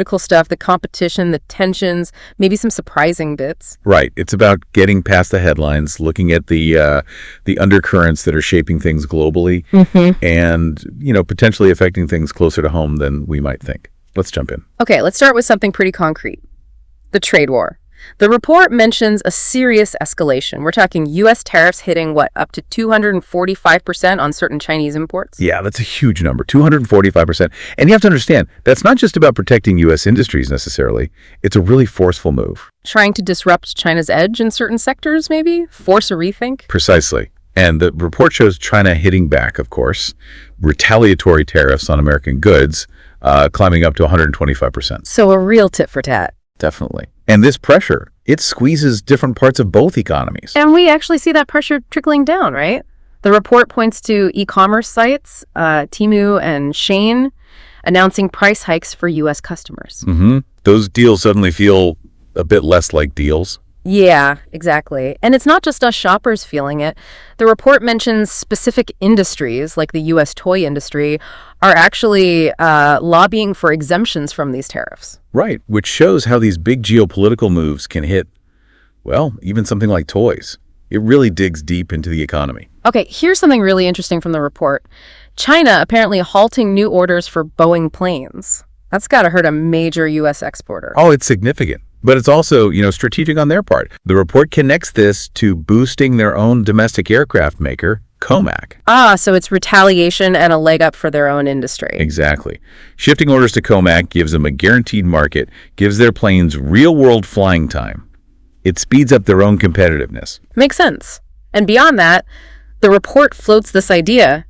technical stuff, the competition, the tensions, maybe some surprising bits. Right. It's about getting past the headlines, looking at the undercurrents that are shaping things globally and, potentially affecting things closer to home than we might think. Let's jump in. Okay, let's start with something pretty concrete. The trade war. The report mentions a serious escalation. We're talking U.S. tariffs hitting, up to 245% on certain Chinese imports? Yeah, that's a huge number, 245%. And you have to understand, that's not just about protecting U.S. industries necessarily. It's a really forceful move. Trying to disrupt China's edge in certain sectors, maybe? Force a rethink? Precisely. And the report shows China hitting back, of course, retaliatory tariffs on American goods climbing up to 125%. So a real tit for tat. Definitely. And this pressure, it squeezes different parts of both economies. And we actually see that pressure trickling down, right? The report points to e-commerce sites, Temu and Shein, announcing price hikes for U.S. customers. Those deals suddenly feel a bit less like deals. Yeah, exactly. And it's not just us shoppers feeling it. The report mentions specific industries, like the U.S. toy industry, are actually lobbying for exemptions from these tariffs. Right, which shows how these big geopolitical moves can hit, even something like toys. It really digs deep into the economy. Okay, here's something really interesting from the report. China apparently halting new orders for Boeing planes. That's got to hurt a major U.S. exporter. Oh, it's significant. But it's also, strategic on their part. The report connects this to boosting their own domestic aircraft maker, COMAC. So it's retaliation and a leg up for their own industry. Exactly. Shifting orders to COMAC gives them a guaranteed market, gives their planes real-world flying time. It speeds up their own competitiveness. Makes sense. And beyond that, the report floats this idea,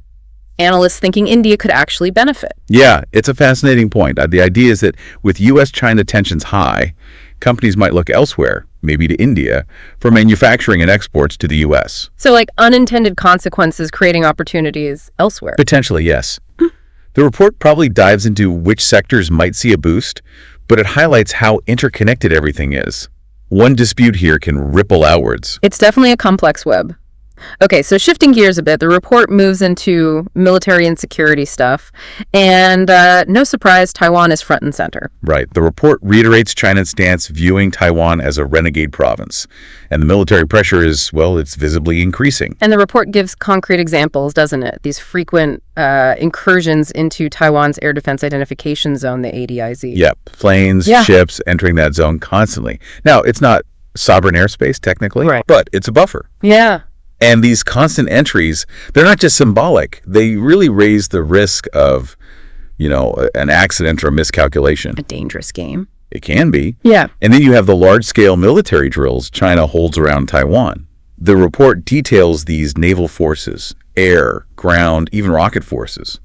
analysts thinking India could actually benefit. Yeah, it's a fascinating point. The idea is that with U.S.-China tensions high, companies might look elsewhere, maybe to India, for manufacturing and exports to the U.S. So like unintended consequences creating opportunities elsewhere. Potentially, yes. The report probably dives into which sectors might see a boost, but it highlights how interconnected everything is. One dispute here can ripple outwards. It's definitely a complex web. Okay, so shifting gears a bit, the report moves into military and security stuff. And no surprise, Taiwan is front and center. Right. The report reiterates China's stance, viewing Taiwan as a renegade province. And the military pressure is, it's visibly increasing. And the report gives concrete examples, doesn't it? These frequent incursions into Taiwan's Air Defense Identification Zone, the ADIZ. Yep. Planes, ships entering that zone constantly. Now, it's not sovereign airspace, technically, but it's a buffer. Yeah. And these constant entries, they're not just symbolic. They really raise the risk of, an accident or a miscalculation. A dangerous game. It can be. Yeah. And then you have the large-scale military drills China holds around Taiwan. The report details these naval forces, air, ground, even rocket forces.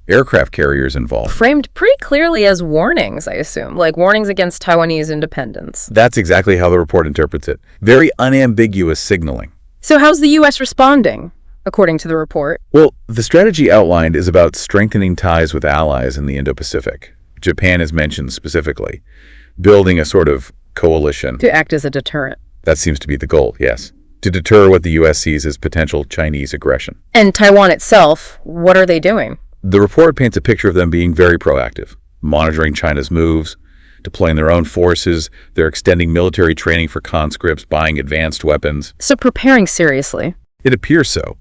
Aircraft carriers involved. Framed pretty clearly as warnings, I assume, like warnings against Taiwanese independence. That's exactly how the report interprets it. Very unambiguous signaling. So how's the U.S. responding, according to the report? Well, the strategy outlined is about strengthening ties with allies in the Indo-Pacific. Japan is mentioned specifically, building a sort of coalition. To act as a deterrent. That seems to be the goal, yes. To deter what the U.S. sees as potential Chinese aggression. And Taiwan itself, what are they doing? The report paints a picture of them being very proactive, monitoring China's moves, deploying their own forces. They're extending military training for conscripts, buying advanced weapons. So preparing seriously. It appears so.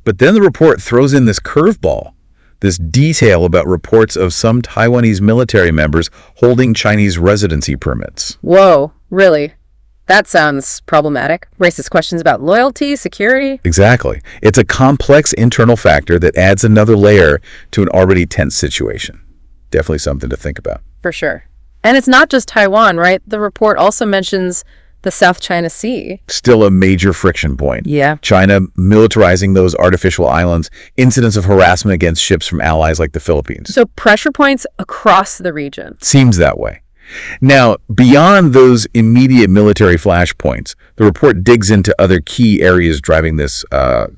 But then the report throws in this curveball, this detail about reports of some Taiwanese military members holding Chinese residency permits. Whoa, really? That sounds problematic. Raises questions about loyalty, security. Exactly. It's a complex internal factor that adds another layer to an already tense situation. Definitely something to think about. For sure. And it's not just Taiwan, right? The report also mentions the South China Sea. Still a major friction point. Yeah. China militarizing those artificial islands, incidents of harassment against ships from allies like the Philippines. So pressure points across the region. Seems that way. Now, beyond those immediate military flashpoints, the report digs into other key areas driving this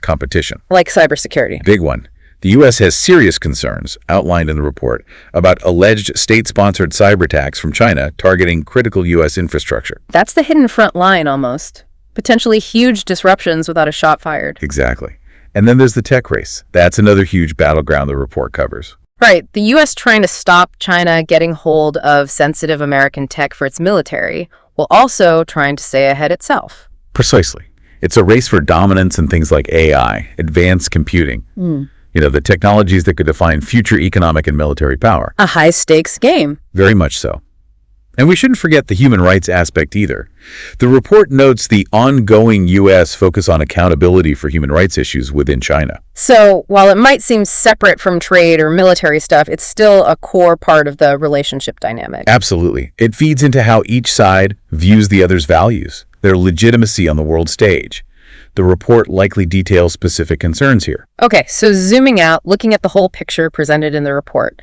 competition. Like cybersecurity. Big one. The U.S. has serious concerns, outlined in the report, about alleged state-sponsored cyber attacks from China targeting critical U.S. infrastructure. That's the hidden front line, almost. Potentially huge disruptions without a shot fired. Exactly. And then there's the tech race. That's another huge battleground the report covers. Right. The U.S. trying to stop China getting hold of sensitive American tech for its military, while also trying to stay ahead itself. Precisely. It's a race for dominance in things like AI, advanced computing. The technologies that could define future economic and military power. A high-stakes game. Very much so. And we shouldn't forget the human rights aspect either. The report notes the ongoing U.S. focus on accountability for human rights issues within China. So, while it might seem separate from trade or military stuff, it's still a core part of the relationship dynamic. Absolutely. It feeds into how each side views the other's values, their legitimacy on the world stage. The report likely details specific concerns here. Okay, so zooming out, looking at the whole picture presented in the report,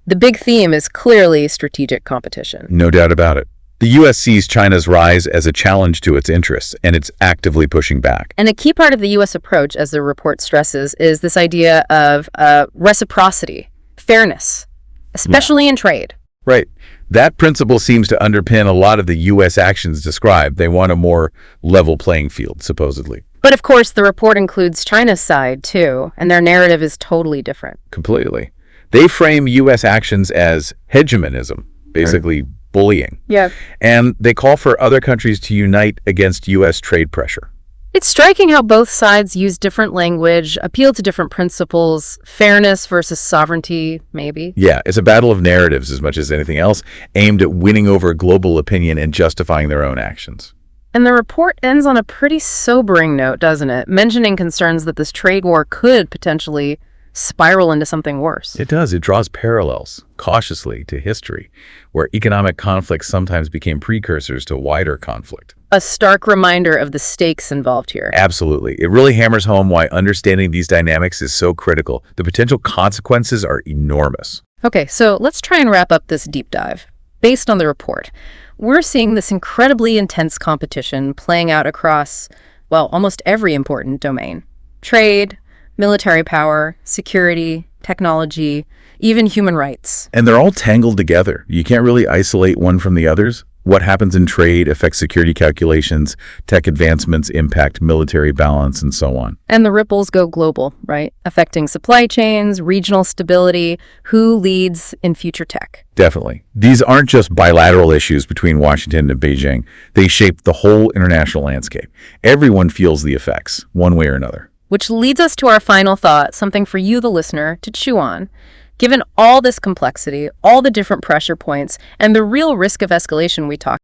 the big theme is clearly strategic competition. No doubt about it. The U.S. sees China's rise as a challenge to its interests, and it's actively pushing back. And a key part of the U.S. approach, as the report stresses, is this idea of reciprocity, fairness, especially in trade. Right. That principle seems to underpin a lot of the U.S. actions described. They want a more level playing field, supposedly. But of course, the report includes China's side, too, and their narrative is totally different. Completely. They frame U.S. actions as hegemonism, basically bullying. Yeah. And they call for other countries to unite against U.S. trade pressure. It's striking how both sides use different language, appeal to different principles, fairness versus sovereignty, maybe. Yeah, it's a battle of narratives as much as anything else, aimed at winning over global opinion and justifying their own actions. And the report ends on a pretty sobering note, doesn't it? Mentioning concerns that this trade war could potentially spiral into something worse. It does. It draws parallels, cautiously, to history, where economic conflicts sometimes became precursors to wider conflict. A stark reminder of the stakes involved here. Absolutely. It really hammers home why understanding these dynamics is so critical. The potential consequences are enormous. Okay, so let's try and wrap up this deep dive. Based on the report, we're seeing this incredibly intense competition playing out across, well, almost every important domain. Trade, military power, security, technology, even human rights. And they're all tangled together. You can't really isolate one from the others. What happens in trade affects security calculations, tech advancements impact military balance, and so on. And the ripples go global, right? Affecting supply chains, regional stability, who leads in future tech. Definitely. These aren't just bilateral issues between Washington and Beijing. They shape the whole international landscape. Everyone feels the effects, one way or another. Which leads us to our final thought, something for you, the listener, to chew on. Given all this complexity, all the different pressure points, and the real risk of escalation we talked